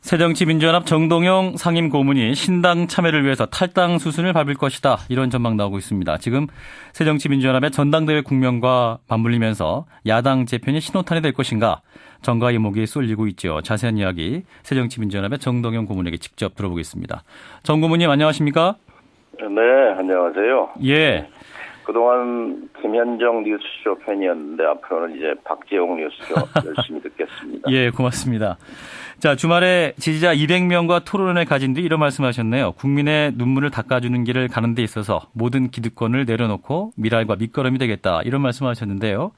새정치민주연합 정동영 상임고문이 신당 참여를 위해서 탈당 수순을 밟을 것이다. 이런 전망 나오고 있습니다. 지금 새정치민주연합의 전당대회 국면과 맞물리면서 야당 재편이 신호탄이 될 것인가 정가의 목이 쏠리고 있죠. 자세한 이야기 새정치민주연합의 정동영 고문에게 직접 들어보겠습니다. 정 고문님 안녕하십니까? 네, 안녕하세요. 예. 그동안 김현정 뉴스쇼 팬이었는데 앞으로는 이제 박재홍 뉴스쇼 열심히 듣겠습니다. 예, 고맙습니다. 자, 주말에 지지자 200명과 토론을 가진 뒤 이런 말씀하셨네요. 국민의 눈물을 닦아주는 길을 가는 데 있어서 모든 기득권을 내려놓고 미랄과 밑거름이 되겠다. 이런 말씀하셨는데요.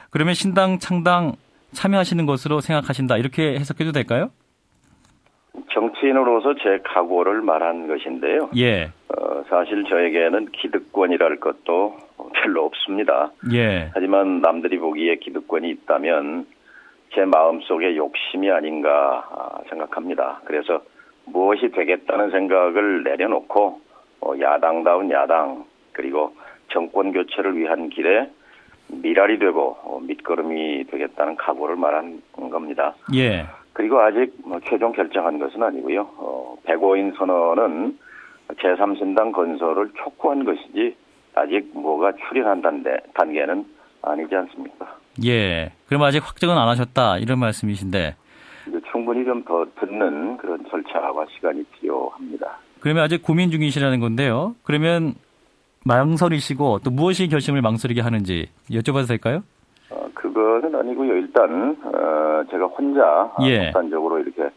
그러면 신당 창당 참여하시는 것으로 생각하신다. 이렇게 해석해도 될까요? 정치인으로서 제 각오를 말한 것인데요. 예. 사실 저에게는 기득권이랄 것도 별로 없습니다. 예. 하지만 남들이 보기에 기득권이 있다면 제 마음속에 욕심이 아닌가 생각합니다. 그래서 무엇이 되겠다는 생각을 내려놓고 야당다운 야당 그리고 정권 교체를 위한 길에 미랄이 되고 밑거름이 되겠다는 각오를 말한 겁니다. 예. 그리고 아직 최종 결정한 것은 아니고요. 105인 선언은 제3신당 건설을 촉구한 것이지 아직 뭐가 추진한 단계는 아니지 않습니까? 예. 그럼 아직 확정은 안 하셨다 이런 말씀이신데. 충분히 좀 더 듣는 그런 절차와 시간이 필요합니다. 그러면 아직 고민 중이시라는 건데요. 그러면 망설이시고 또 무엇이 결심을 망설이게 하는지 여쭤봐도 될까요? 그거는 아니고요. 일단 제가 혼자 예. 독단적으로 이렇게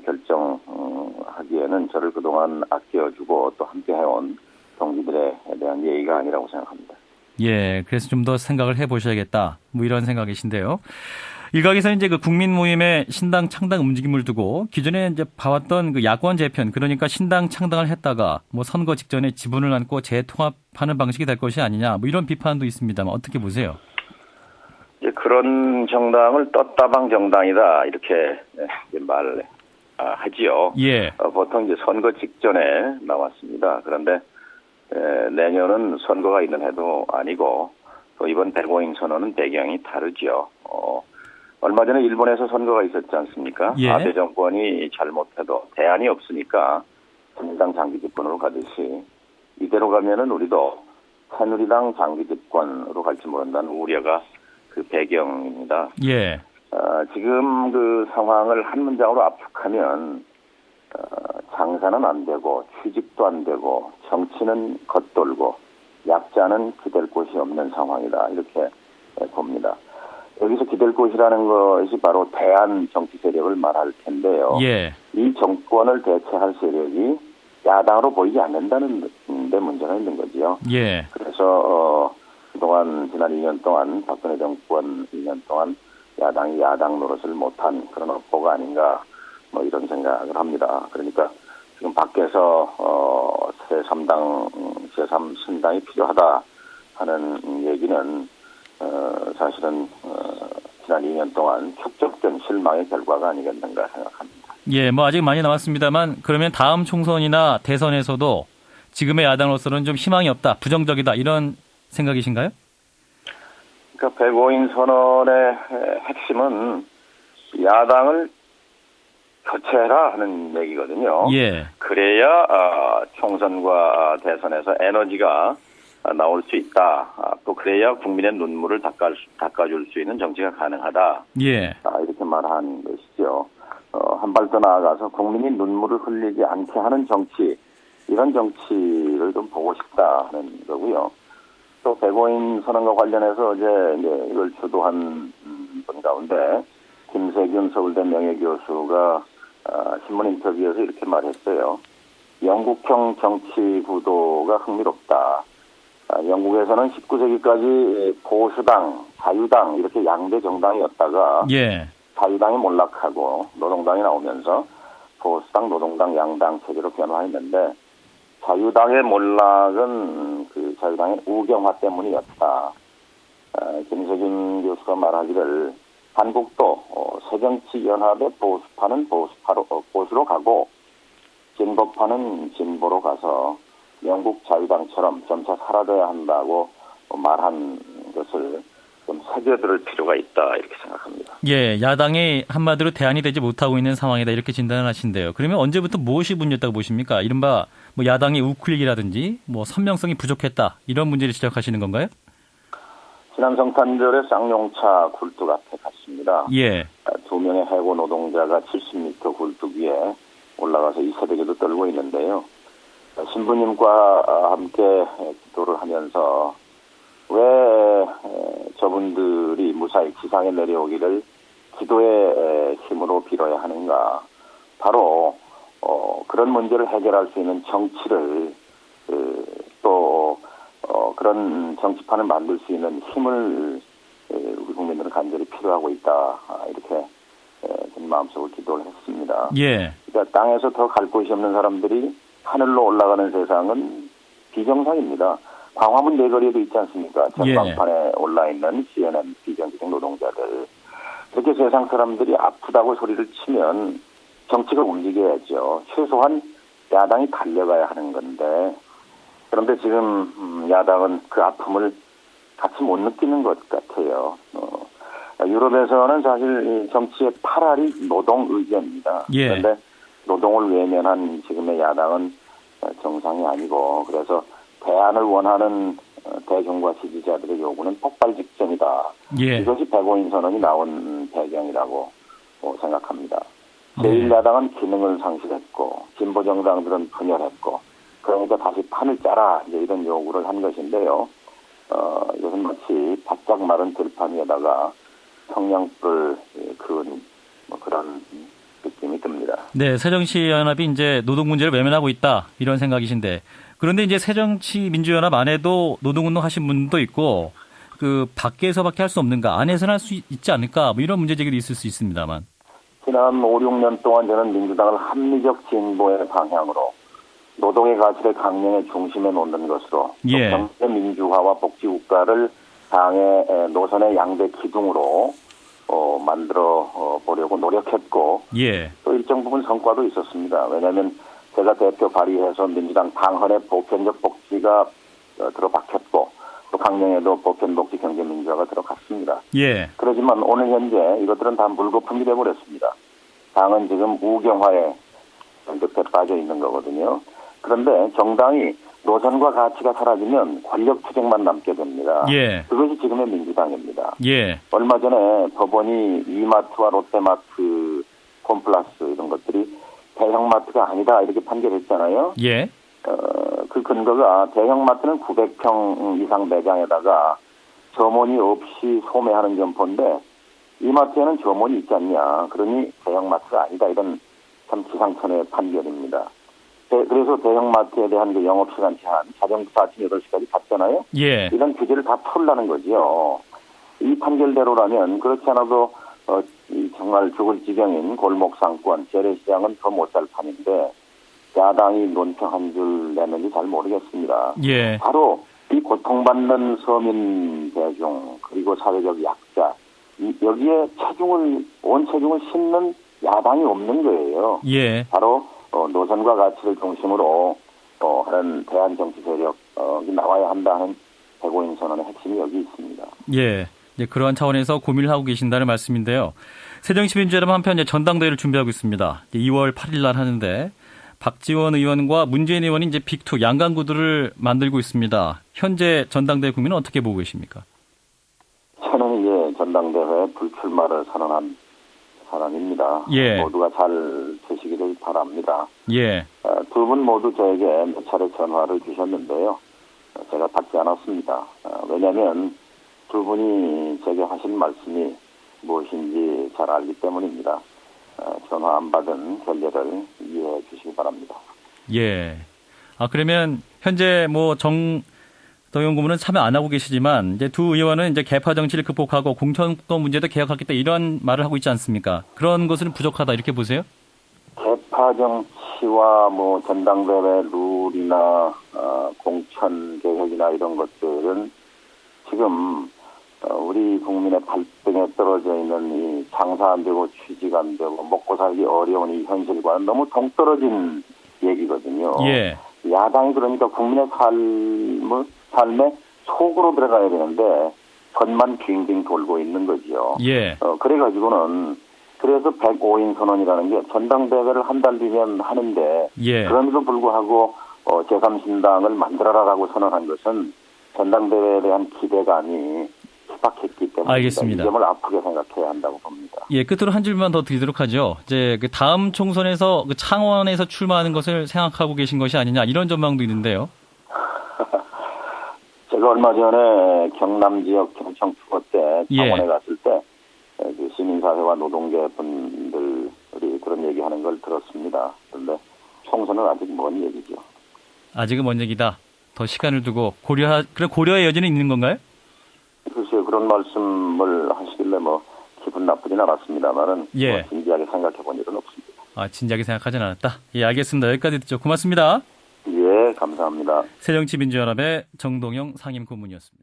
결정하기에는 저를 그동안 아껴주고 또 함께 해온 동지들에 대한 예의가 아니라고 생각합니다. 예, 그래서 좀 더 생각을 해보셔야겠다. 뭐 이런 생각이신데요. 일각에서 이제 그 국민 모임의 신당 창당 움직임을 두고 기존에 이제 봐왔던 그 야권 재편, 그러니까 신당 창당을 했다가 뭐 선거 직전에 지분을 안고 재통합하는 방식이 될 것이 아니냐, 뭐 이런 비판도 있습니다만 어떻게 보세요? 그런 정당을 떴다방 정당이다 이렇게 말을 하지요. 예. 보통 이제 선거 직전에 나왔습니다. 그런데 내년은 선거가 있는 해도 아니고 또 이번 105인 선언은 배경이 다르죠. 얼마 전에 일본에서 선거가 있었지 않습니까? 예. 아베 정권이 잘못해도 대안이 없으니까 새누리당 장기 집권으로 가듯이 이대로 가면은 우리도 새누리당 장기 집권으로 갈지 모른다는 우려가 그 배경입니다. 예. 지금 그 상황을 한 문장으로 압축하면 장사는 안 되고 취직도 안 되고 정치는 겉돌고 약자는 기댈 곳이 없는 상황이다 이렇게 봅니다. 여기서 기댈 곳이라는 것이 바로 대한 정치 세력을 말할 텐데요. 예. 이 정권을 대체할 세력이 야당으로 보이지 않는다는 데 문제가 있는 거지요. 예. 그래서 그동안 지난 2년 동안 박근혜 정권 2년 동안 야당이 야당 노릇을 못한 그런 업보가 아닌가 뭐 이런 생각을 합니다. 그러니까 지금 밖에서 제3신당이 필요하다 하는 얘기는 사실은 지난 2년 동안 축적된 실망의 결과가 아니겠는가 생각합니다. 예, 뭐 아직 많이 남았습니다만 그러면 다음 총선이나 대선에서도 지금의 야당으로서는 좀 희망이 없다, 부정적이다 이런 생각이신가요? 그러니까 105인 선언의 핵심은 야당을 교체해라 하는 얘기거든요. 예. 그래야 총선과 대선에서 에너지가 나올 수 있다. 또 그래야 국민의 눈물을 닦아줄 수 있는 정치가 가능하다. 예. 이렇게 말한 것이죠. 한 발 더 나아가서 국민이 눈물을 흘리지 않게 하는 정치, 이런 정치를 좀 보고 싶다 하는 거고요. 또 105인 선언과 관련해서 이제 이걸 주도한 분 가운데 김세균 서울대 명예교수가 신문 인터뷰에서 이렇게 말했어요. 영국형 정치 구도가 흥미롭다. 영국에서는 19세기까지 보수당, 자유당 이렇게 양대 정당이었다가 예. 자유당이 몰락하고 노동당이 나오면서 보수당, 노동당, 양당 체제로 변화했는데 자유당의 몰락은 그 자유당의 우경화 때문이었다. 김세균 교수가 말하기를 한국도 새정치연합의 보수파는 보수로 가고 진보파는 진보로 가서 영국 자유당처럼 점차 사라져야 한다고 말한 것을 좀 새겨들을 필요가 있다 이렇게 생각합니다. 예, 야당이 한마디로 대안이 되지 못하고 있는 상황이다 이렇게 진단을 하신대요. 그러면 언제부터 무엇이 문제였다고 보십니까? 이른바 뭐 야당의 우클릭이라든지 뭐 선명성이 부족했다 이런 문제를 지적하시는 건가요? 지난 성탄절에 쌍용차 굴뚝 앞에 갔습니다. 예. 2명의 해고 노동자가 70m 굴뚝 위에 올라가서 이 새벽에도 떨고 있는데요. 신부님과 함께 기도를 하면서 왜 저분들이 무사히 지상에 내려오기를 기도의 힘으로 빌어야 하는가. 바로 그런 문제를 해결할 수 있는 정치를 또 그런 정치판을 만들 수 있는 힘을 우리 국민들은 간절히 필요하고 있다. 이렇게 마음속으로 기도를 했습니다. 예. 그러니까 땅에서 더 갈 곳이 없는 사람들이 하늘로 올라가는 세상은 비정상입니다. 광화문 내거리에도 있지 않습니까? 전광판에 올라있는 CNN 비정규직 노동자들. 이렇게 세상 사람들이 아프다고 소리를 치면 정치가 움직여야죠. 최소한 야당이 달려가야 하는 건데 그런데 지금 야당은 그 아픔을 같이 못 느끼는 것 같아요. 유럽에서는 사실 정치의 8알이 노동 의제입니다. 예. 그런데 노동을 외면한 지금의 야당은 정상이 아니고 그래서 대안을 원하는 대중과 지지자들의 요구는 폭발 직전이다. 예. 이것이 백오인 선언이 나온 배경이라고 생각합니다. 제1야당은 기능을 상실했고 진보 정당들은 분열했고 그러니까 다시 판을 짜라 이제 이런 요구를 한 것인데요. 이것은 마치 바짝 마른 들판 위에다가 청량불을 그은 그런 느낌이 듭니다. 네, 새정치연합이 이제 노동 문제를 외면하고 있다 이런 생각이신데 그런데 이제 새정치민주연합 안에도 노동운동 하신 분도 있고 그 밖에서밖에 할 수 없는가 안에서는 할 수 있지 않을까 뭐 이런 문제 제기도 있을 수 있습니다만. 지난 5, 6년 동안 저는 민주당을 합리적 진보의 방향으로 노동의 가치를 강령의 중심에 놓는 것으로 예. 경제 민주화와 복지국가를 당의 노선의 양대 기둥으로 만들어 보려고 노력했고 예. 또 일정 부분 성과도 있었습니다. 왜냐하면 제가 대표 발의해서 민주당 당헌에 보편적 복지가 들어박혔고 또 강령에도 보편복지 경제민주화가 들어갔습니다. 예. 그렇지만 오늘 현재 이것들은 다 물거품이 되어버렸습니다. 당은 지금 우경화에 끝에 빠져 있는 거거든요. 그런데 정당이 노선과 가치가 사라지면 권력 투쟁만 남게 됩니다. 예. 그것이 지금의 민주당입니다. 예. 얼마 전에 법원이 이마트와 롯데마트, 홈플러스 이런 것들이 대형마트가 아니다 이렇게 판결했잖아요. 예. 그 근거가 대형마트는 900평 이상 매장에다가 점원이 없이 소매하는 점포인데 이마트에는 점원이 있지 않냐. 그러니 대형마트가 아니다. 이런 참 지상천외의 판결입니다. 그래서 대형마트에 대한 그 영업시간 제한, 자정부터 아침 8시까지 갔잖아요. 예. 이런 규제를 다 풀라는 거죠. 이 판결대로라면 그렇지 않아도 정말 죽을 지경인 골목상권, 재래시장은 더 못 살 판인데 야당이 논평 한 줄 내는지 잘 모르겠습니다. 예. 바로 이 고통받는 서민 대중 그리고 사회적 약자 여기에 온 체중을 싣는 야당이 없는 거예요. 예. 바로 노선과 가치를 중심으로 하는 대한 정치 세력이 나와야 한다는 백오인 선언의 핵심이 여기 있습니다. 예. 이제 그러한 차원에서 고민을 하고 계신다는 말씀인데요. 새정치민주연합 한편 이제 전당대회를 준비하고 있습니다. 2월 8일 날 하는데 박지원 의원과 문재인 의원이 이제 빅2 양강구도를 만들고 있습니다. 현재 전당대회 국민은 어떻게 보고 계십니까? 저는 이제 전당대회 불출마를 선언한 사람입니다. 예. 모두가 잘 되시기를 바랍니다. 예. 두 분 모두 저에게 몇 차례 전화를 주셨는데요. 제가 받지 않았습니다. 왜냐하면 두 분이 제게 하신 말씀이 무엇인지 잘 알기 때문입니다. 전화 안 받은 결례를 이해해 주시기 바랍니다. 예. 그러면 현재 뭐 정동영 고문은 참여 안 하고 계시지만 이제 두 의원은 이제 개파 정치를 극복하고 공천권 문제도 개혁하겠다 이런 말을 하고 있지 않습니까? 그런 것은 부족하다 이렇게 보세요? 개파 정치와 뭐 전당대회 룰이나 공천 개혁이나 이런 것들은 지금 우리 국민의 발등에 떨어져 있는 이 장사 안 되고 취직 안 되고 먹고 살기 어려운 이 현실과는 너무 동떨어진 얘기거든요. 예. 야당이 그러니까 국민의 삶에 속으로 들어가야 되는데 선만 빙빙 돌고 있는 거지요. 예. 그래가지고는 그래서 105인 선언이라는 게 전당대회를 한 달 뒤면 하는데 예. 그럼에도 불구하고 제3신당을 만들어라라고 선언한 것은 전당대회에 대한 기대감이 희박했기 때문에 알겠습니다. 이 점을 아프게 생각해야 한다고 봅니다. 예, 끝으로 한 줄만 더 드리도록 하죠. 이제 그 다음 총선에서 그 창원에서 출마하는 것을 생각하고 계신 것이 아니냐 이런 전망도 있는데요. 제가 얼마 전에 경남 지역 경청 투어 때 예. 창원에 갔을 때 그 시민사회와 노동계 분들이 그런 얘기하는 걸 들었습니다. 그런데 총선은 아직 먼 얘기죠. 아직은 먼 얘기다. 더 시간을 두고 그런 고려의 여지는 있는 건가요? 글쎄요, 그런 말씀을 하시길래 기분 나쁘진 않았습니다만은 예. 진지하게 생각해 본 일은 없습니다. 아, 진지하게 생각하진 않았다. 예, 알겠습니다. 여기까지 듣죠. 고맙습니다. 예, 감사합니다. 새정치민주연합의 정동영 상임고문이었습니다.